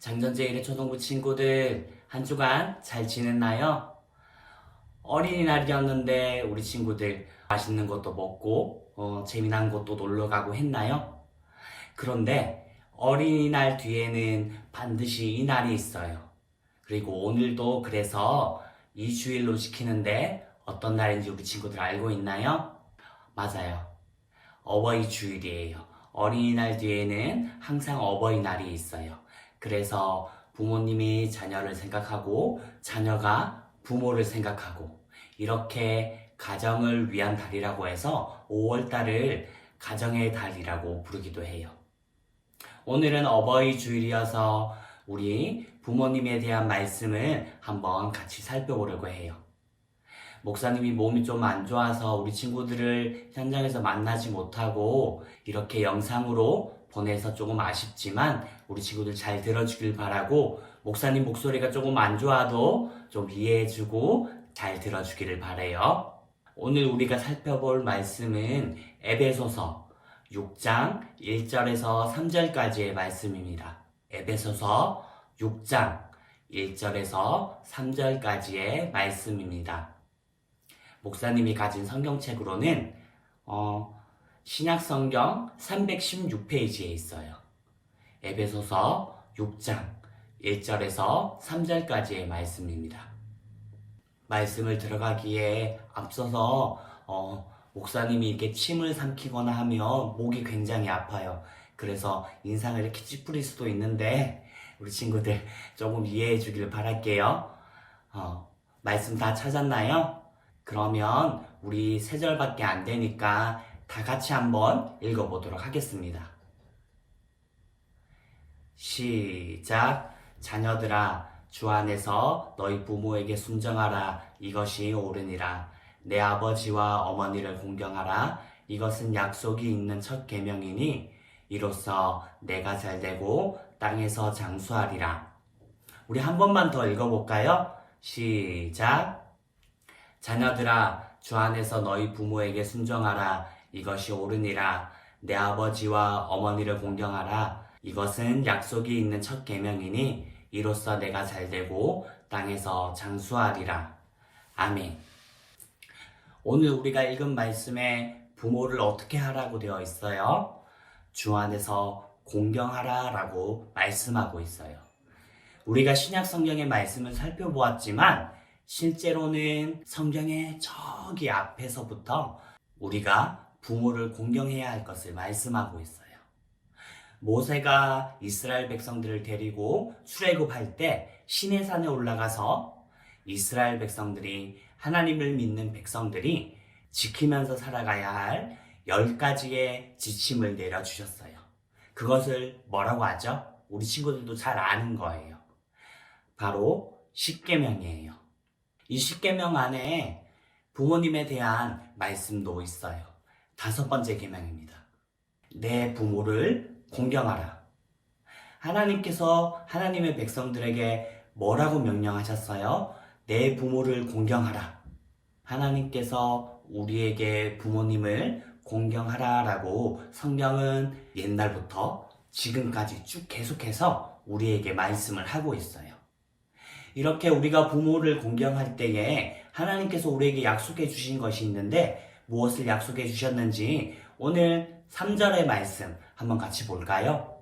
장전제 1회 초등부 친구들 한 주간 잘 지냈나요? 어린이날이었는데 우리 친구들 맛있는 것도 먹고 재미난 곳도 놀러 가고 했나요? 그런데 어린이날 뒤에는 반드시 이 날이 있어요. 그리고 오늘도 그래서 이 주일로 지키는데 어떤 날인지 우리 친구들 알고 있나요? 맞아요. 어버이 주일이에요. 어린이날 뒤에는 항상 어버이날이 있어요. 그래서 부모님이 자녀를 생각하고 자녀가 부모를 생각하고 이렇게 가정을 위한 달이라고 해서 5월달을 가정의 달이라고 부르기도 해요. 오늘은 어버이 주일이어서 우리 부모님에 대한 말씀을 한번 같이 살펴보려고 해요. 목사님이 몸이 좀 안 좋아서 우리 친구들을 현장에서 만나지 못하고 이렇게 영상으로 보내서 조금 아쉽지만 우리 친구들 잘 들어주길 바라고 목사님 목소리가 조금 안 좋아도 좀 이해해주고 잘 들어주기를 바라요. 오늘 우리가 살펴볼 말씀은 에베소서 6장 1절에서 3절까지의 말씀입니다. 에베소서 6장 1절에서 3절까지의 말씀입니다. 목사님이 가진 성경책으로는 신약성경 316페이지에 있어요. 에베소서 6장 1절에서 3절까지의 말씀입니다. 말씀을 들어가기에 앞서서 목사님이 이렇게 침을 삼키거나 하면 목이 굉장히 아파요. 그래서 인상을 이렇게 찌푸릴 수도 있는데 우리 친구들 조금 이해해 주기를 바랄게요. 말씀 다 찾았나요? 그러면 우리 3절밖에 안 되니까 다 같이 한번 읽어보도록 하겠습니다. 시작. 자녀들아, 주 안에서 너희 부모에게 순정하라. 이것이 옳으니라. 내 아버지와 어머니를 공경하라. 이것은 약속이 있는 첫 계명이니 이로써 내가 잘되고 땅에서 장수하리라. 우리 한 번만 더 읽어볼까요? 시작. 자녀들아, 주 안에서 너희 부모에게 순종하라. 이것이 옳으니라. 내 아버지와 어머니를 공경하라. 이것은 약속이 있는 첫 계명이니 이로써 내가 잘되고 땅에서 장수하리라. 아멘. 오늘 우리가 읽은 말씀에 부모를 어떻게 하라고 되어 있어요? 주 안에서 공경하라 라고 말씀하고 있어요. 우리가 신약 성경의 말씀을 살펴보았지만 실제로는 성경의 저기 앞에서부터 우리가 부모를 공경해야 할 것을 말씀하고 있어요. 모세가 이스라엘 백성들을 데리고 출애굽할 때 시내산에 올라가서 이스라엘 백성들이 하나님을 믿는 백성들이 지키면서 살아가야 할 10가지의 지침을 내려주셨어요. 그것을 뭐라고 하죠? 우리 친구들도 잘 아는 거예요. 바로 십계명이에요. 이 십계명 안에 부모님에 대한 말씀도 있어요. 5번째 계명입니다. 내 부모를 공경하라. 하나님께서 하나님의 백성들에게 뭐라고 명령하셨어요? 내 부모를 공경하라. 하나님께서 우리에게 부모님을 공경하라 라고 성경은 옛날부터 지금까지 쭉 계속해서 우리에게 말씀을 하고 있어요. 이렇게 우리가 부모를 공경할 때에 하나님께서 우리에게 약속해 주신 것이 있는데 무엇을 약속해 주셨는지 오늘 3절의 말씀 한번 같이 볼까요?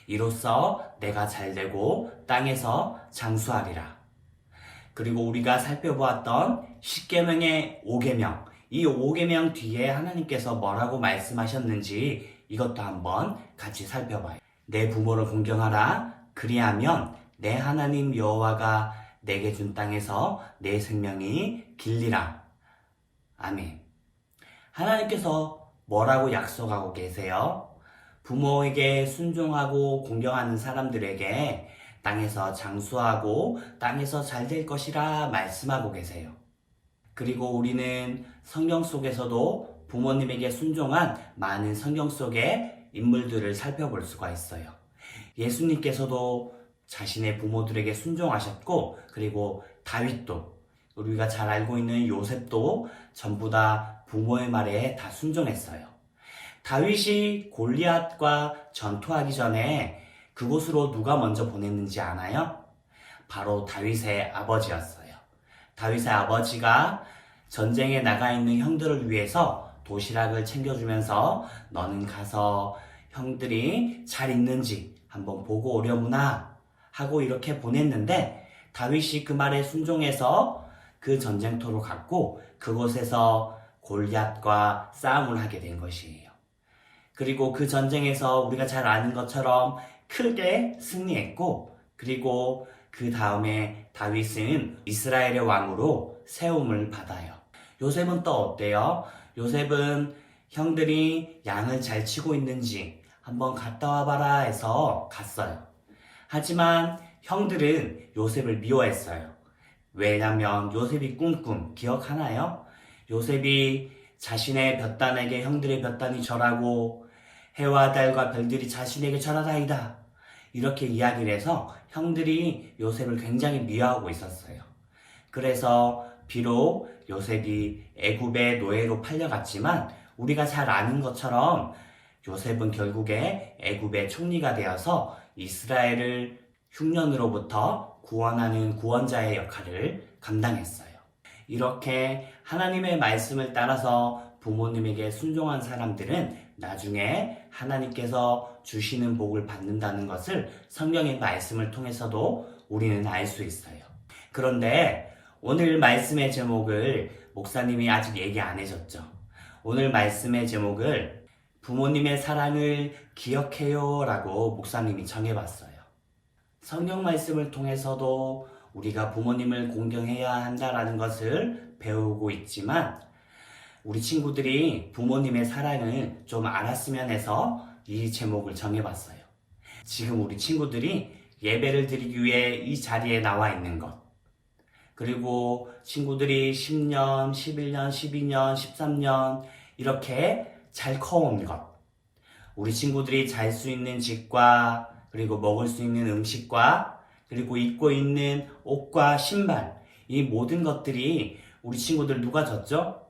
이로써 내가 잘되고 땅에서 장수하리라. 그리고 우리가 살펴보았던 10계명의 5계명, 이 5계명 뒤에 하나님께서 뭐라고 말씀하셨는지 이것도 한번 같이 살펴봐요. 내 부모를 공경하라. 그리하면 내 하나님 여호와가 내게 준 땅에서 내 생명이 길리라. 아멘. 하나님께서 뭐라고 약속하고 계세요? 부모에게 순종하고 공경하는 사람들에게 땅에서 장수하고 땅에서 잘 될 것이라 말씀하고 계세요. 그리고 우리는 성경 속에서도 부모님에게 순종한 많은 성경 속의 인물들을 살펴볼 수가 있어요. 예수님께서도 자신의 부모들에게 순종하셨고, 그리고 다윗도, 우리가 잘 알고 있는 요셉도 전부 다 부모의 말에 다 순종했어요. 다윗이 골리앗과 전투하기 전에 그곳으로 누가 먼저 보냈는지 아나요? 바로 다윗의 아버지였어요. 다윗의 아버지가 전쟁에 나가 있는 형들을 위해서 도시락을 챙겨주면서 너는 가서 형들이 잘 있는지 한번 보고 오려무나 하고 이렇게 보냈는데 다윗이 그 말에 순종해서 그 전쟁터로 갔고 그곳에서 골리앗과 싸움을 하게 된 것이에요. 그리고 그 전쟁에서 우리가 잘 아는 것처럼 크게 승리했고 그리고 그 다음에 다윗은 이스라엘의 왕으로 세움을 받아요. 요셉은 또 어때요? 요셉은 형들이 양을 잘 치고 있는지 한번 갔다 와봐라 해서 갔어요. 하지만 형들은 요셉을 미워했어요. 왜냐면 요셉이 꾼 꿈 기억하나요? 요셉이 자신의 볕단에게 형들의 볕단이 절하고 해와 달과 별들이 자신에게 절하다이다. 이렇게 이야기를 해서 형들이 요셉을 굉장히 미워하고 있었어요. 그래서 비록 요셉이 애굽의 노예로 팔려갔지만 우리가 잘 아는 것처럼 요셉은 결국에 애굽의 총리가 되어서 이스라엘을 흉년으로부터 구원하는 구원자의 역할을 감당했어요. 이렇게 하나님의 말씀을 따라서 부모님에게 순종한 사람들은 나중에 하나님께서 주시는 복을 받는다는 것을 성경의 말씀을 통해서도 우리는 알 수 있어요. 그런데 오늘 말씀의 제목을 목사님이 아직 얘기 안 해줬죠. 오늘 말씀의 제목을 부모님의 사랑을 기억해요 라고 목사님이 정해봤어요. 성경 말씀을 통해서도 우리가 부모님을 공경해야 한다라는 것을 배우고 있지만 우리 친구들이 부모님의 사랑을 좀 알았으면 해서 이 제목을 정해봤어요. 지금 우리 친구들이 예배를 드리기 위해 이 자리에 나와 있는 것, 그리고 친구들이 10년, 11년, 12년, 13년 이렇게 잘 커온 것, 우리 친구들이 잘 수 있는 집과 그리고 먹을 수 있는 음식과 그리고 입고 있는 옷과 신발, 이 모든 것들이 우리 친구들 누가 줬죠?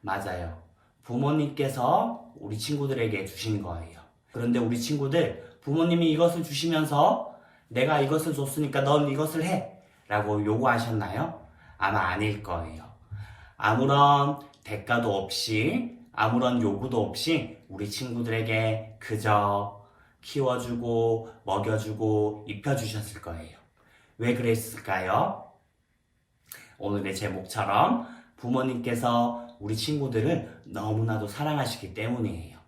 맞아요. 부모님께서 우리 친구들에게 주신 거예요. 그런데 우리 친구들 부모님이 이것을 주시면서 내가 이것을 줬으니까 넌 이것을 해 라고 요구하셨나요? 아마 아닐 거예요. 아무런 대가도 없이 아무런 요구도 없이 우리 친구들에게 그저 키워주고 먹여주고 입혀주셨을 거예요. 왜 그랬을까요? 오늘의 제목처럼 부모님께서 우리 친구들을 너무나도 사랑하시기 때문이에요.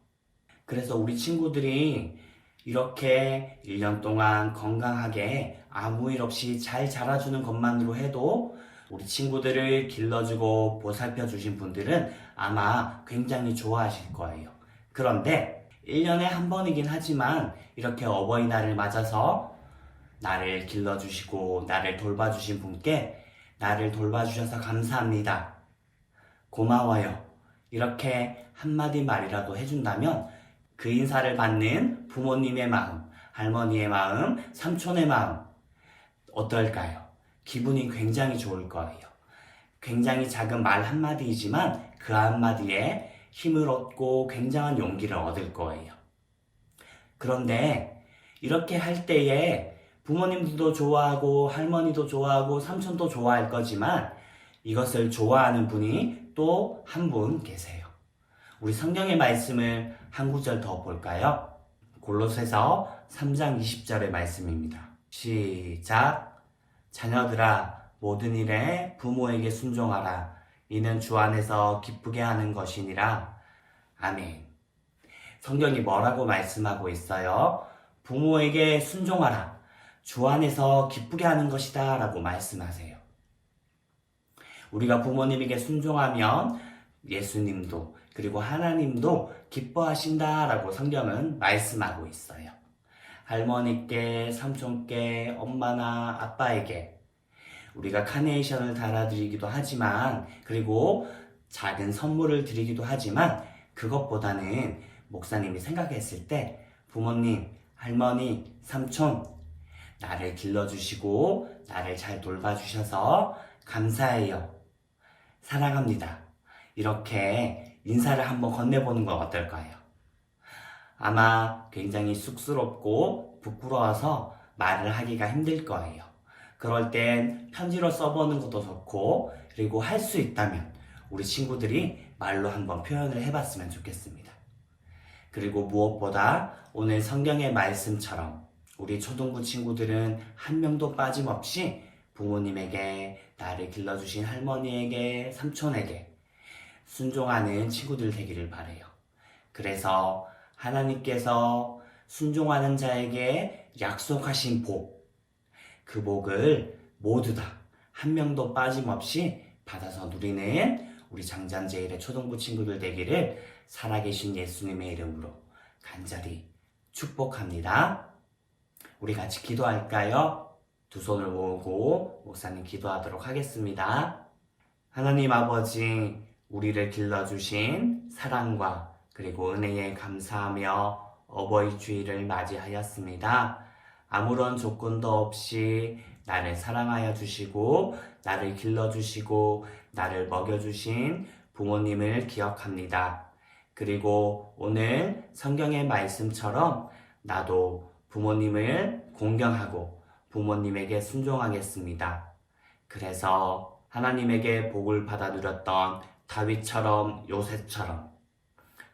그래서 우리 친구들이 이렇게 1년 동안 건강하게 아무 일 없이 잘 자라주는 것만으로 해도 우리 친구들을 길러주고 보살펴 주신 분들은 아마 굉장히 좋아하실 거예요. 그런데 1년에 한 번이긴 하지만 이렇게 어버이날을 맞아서 나를 길러주시고 나를 돌봐주신 분께 나를 돌봐주셔서 감사합니다. 고마워요. 이렇게 한마디 말이라도 해준다면 그 인사를 받는 부모님의 마음, 할머니의 마음, 삼촌의 마음 어떨까요? 기분이 굉장히 좋을 거예요. 굉장히 작은 말 한마디이지만 그 한마디에 힘을 얻고 굉장한 용기를 얻을 거예요. 그런데 이렇게 할 때에 부모님도 좋아하고 할머니도 좋아하고 삼촌도 좋아할 거지만 이것을 좋아하는 분이 또 한 분 계세요. 우리 성경의 말씀을 한 구절 더 볼까요? 골로새서 3장 20절의 말씀입니다. 시작! 자녀들아 모든 일에 부모에게 순종하라. 이는 주 안에서 기쁘게 하는 것이니라. 아멘. 성경이 뭐라고 말씀하고 있어요? 부모에게 순종하라. 주 안에서 기쁘게 하는 것이다 라고 말씀하세요. 우리가 부모님에게 순종하면 예수님도 그리고 하나님도 기뻐하신다 라고 성경은 말씀하고 있어요. 할머니께, 삼촌께, 엄마나 아빠에게 우리가 카네이션을 달아드리기도 하지만 그리고 작은 선물을 드리기도 하지만 그것보다는 목사님이 생각했을 때 부모님, 할머니, 삼촌 나를 길러주시고 나를 잘 돌봐주셔서 감사해요. 사랑합니다. 이렇게 인사를 한번 건네보는 건 어떨까요? 아마 굉장히 쑥스럽고 부끄러워서 말을 하기가 힘들 거예요. 그럴 땐 편지로 써보는 것도 좋고, 그리고 할 수 있다면 우리 친구들이 말로 한번 표현을 해봤으면 좋겠습니다. 그리고 무엇보다 오늘 성경의 말씀처럼 우리 초등부 친구들은 한 명도 빠짐없이 부모님에게, 나를 길러주신 할머니에게, 삼촌에게 순종하는 친구들 되기를 바라요. 그래서 하나님께서 순종하는 자에게 약속하신 복, 그 복을 모두 다 한 명도 빠짐없이 받아서 누리는 우리 장잔제일의 초등부 친구들 되기를 살아계신 예수님의 이름으로 간절히 축복합니다. 우리 같이 기도할까요? 두 손을 모으고 목사님 기도하도록 하겠습니다. 하나님 아버지, 우리를 길러주신 사랑과 그리고 은혜에 감사하며 어버이 주일을 맞이하였습니다. 아무런 조건도 없이 나를 사랑하여 주시고 나를 길러주시고 나를 먹여주신 부모님을 기억합니다. 그리고 오늘 성경의 말씀처럼 나도 부모님을 공경하고 부모님에게 순종하겠습니다. 그래서 하나님에게 복을 받아 누렸던 다윗처럼, 요셉처럼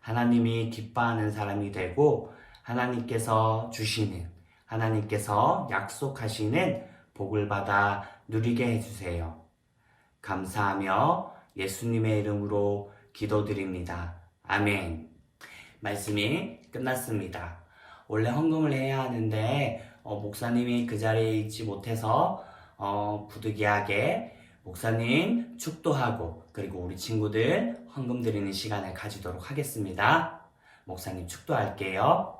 하나님이 기뻐하는 사람이 되고 하나님께서 주시는, 하나님께서 약속하시는 복을 받아 누리게 해주세요. 감사하며 예수님의 이름으로 기도드립니다. 아멘. 말씀이 끝났습니다. 원래 헌금을 해야 하는데 목사님이 그 자리에 있지 못해서 부득이하게 목사님 축도하고 그리고 우리 친구들 헌금 드리는 시간을 가지도록 하겠습니다. 목사님 축도할게요.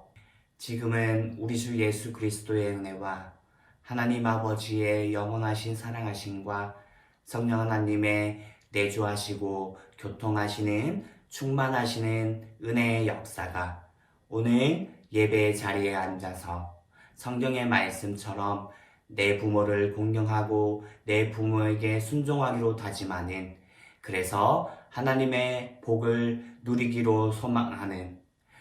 지금은 우리 주 예수 그리스도의 은혜와 하나님 아버지의 영원하신 사랑하심과 성령 하나님의 내주하시고 교통하시는 충만하시는 은혜의 역사가 오늘 예배의 자리에 앉아서 성경의 말씀처럼 내 부모를 공경하고 내 부모에게 순종하기로 다짐하는, 그래서 하나님의 복을 누리기로 소망하는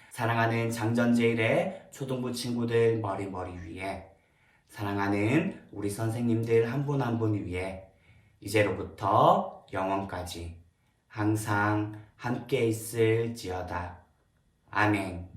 사랑하는 장전제일의 초등부 친구들 머리 위에, 사랑하는 우리 선생님들 한 분 한 분 위에 이제로부터 영원까지 항상 함께 있을지어다. 아멘.